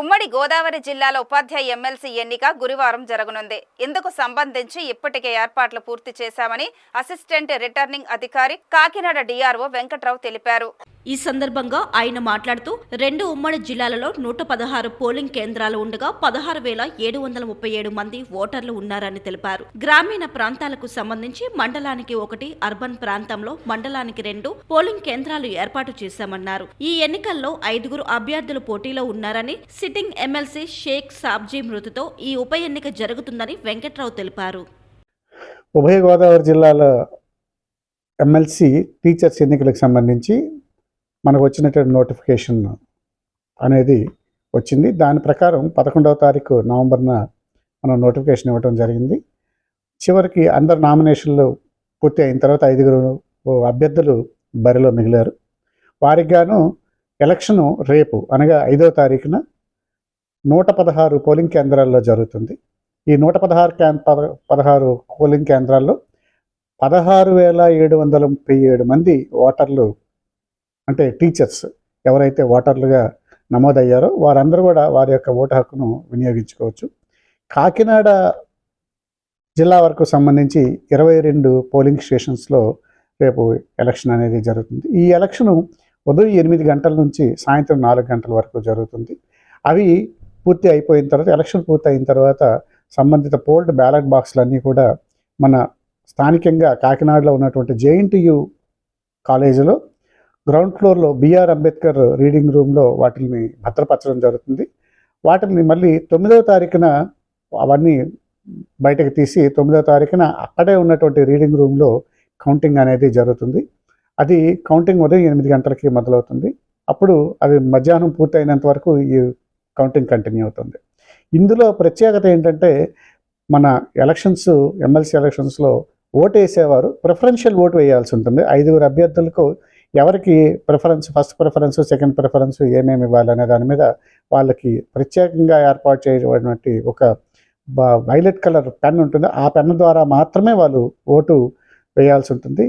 ఉమ్మడి గోదావరి జిల్లాలో ఉపాధ్యాయ ఎమ్మెల్సీ ఎన్నిక గురువారం జరగనుంది. ఇందుకు సంబంధించి ఇప్పటికే ఏర్పాట్లు పూర్తి చేశామని అసిస్టెంట్ రిటర్నింగ్ అధికారి కాకినాడ డిఆర్ఓ వెంకట్రావు తెలిపారు. ఈ సందర్భంగా ఆయన మాట్లాడుతూ 2 ఉమ్మడి జిల్లాలలో 116 పోలింగ్ కేంద్రాలు ఉండగా 16,737 మంది ఓటర్లు ఉన్నారని తెలిపారు. గ్రామీణ ప్రాంతాలకు సంబంధించి మండలానికి 1, అర్బన్ ప్రాంతంలో మండలానికి 2 పోలింగ్ కేంద్రాలు ఏర్పాటు చేశామన్నారు. ఈ ఎన్నికల్లో 5 అభ్యర్థులు పోటీలో ఉన్నారని, సిట్టింగ్ ఎమ్మెల్సీ షేక్ సాబ్జీ మృతితో ఈ ఉప ఎన్నిక జరుగుతుందని వెంకట్రావు తెలిపారు. ఉభయ గోదావరి జిల్లాల ఎమ్మెల్సీ టీచర్స్ ఎన్నికలకు సంబంధించి మనకు వచ్చినటువంటి నోటిఫికేషన్ అనేది వచ్చింది. దాని ప్రకారం 11వ తారీఖు నవంబర్న మనం నోటిఫికేషన్ ఇవ్వడం జరిగింది. చివరికి అందరు నామినేషన్లు పూర్తి అయిన తర్వాత 5 అభ్యర్థులు బరిలో మిగిలారు. వారికి గాను ఎలక్షను రేపు అనగా 5వ తారీఖున 116 పోలింగ్ కేంద్రాల్లో జరుగుతుంది. ఈ 116 పోలింగ్ కేంద్రాల్లో 16,737 మంది ఓటర్లు అంటే టీచర్స్ ఎవరైతే ఓటర్లుగా నమోదయ్యారో వారందరూ కూడా వారి యొక్క ఓటు హక్కును వినియోగించుకోవచ్చు. కాకినాడ జిల్లా వరకు సంబంధించి 22 పోలింగ్ స్టేషన్స్లో రేపు ఎలక్షన్ అనేది జరుగుతుంది. ఈ ఎలక్షను ఉదయం 8 గంటల నుంచి సాయంత్రం 4 గంటల వరకు జరుగుతుంది. అవి పూర్తి అయిపోయిన తర్వాత ఎలక్షన్ పూర్తి అయిన తర్వాత సంబంధిత పోల్డ్ బ్యాలెట్ బాక్సులన్నీ కూడా మన స్థానికంగా కాకినాడలో ఉన్నటువంటి జేఎన్టీయు కాలేజీలో గ్రౌండ్ ఫ్లోర్లో బిఆర్ అంబేద్కర్ రీడింగ్ రూమ్లో వాటిని భద్రపరచడం జరుగుతుంది. వాటిని మళ్ళీ 9వ తారీఖున అవన్నీ బయటకు తీసి 9వ తారీఖున అక్కడే ఉన్నటువంటి రీడింగ్ రూమ్లో కౌంటింగ్ అనేది జరుగుతుంది. అది కౌంటింగ్ ఉదయం 8 గంటలకి మొదలవుతుంది. అప్పుడు అది మధ్యాహ్నం పూర్తయినంత వరకు ఈ కౌంటింగ్ కంటిన్యూ అవుతుంది. ఇందులో ప్రత్యేకత ఏంటంటే మన ఎలక్షన్స్ ఎమ్మెల్సీ ఎలక్షన్స్లో ఓటు వేసేవారు ప్రిఫరెన్షియల్ ఓటు వేయాల్సి ఉంటుంది. 5 అభ్యర్థులకు ఎవరికి preference, first preference, second preference ఏమేమి ఇవ్వాలనే దాని మీద వాళ్ళకి ప్రత్యేకంగా ఏర్పాటు చేయబడినటువంటి ఒక వైలెట్ కలర్ పెన్ ఉంటుంది. ఆ పెన్ ద్వారా మాత్రమే వాళ్ళు ఓటు వేయాల్సి ఉంటుంది.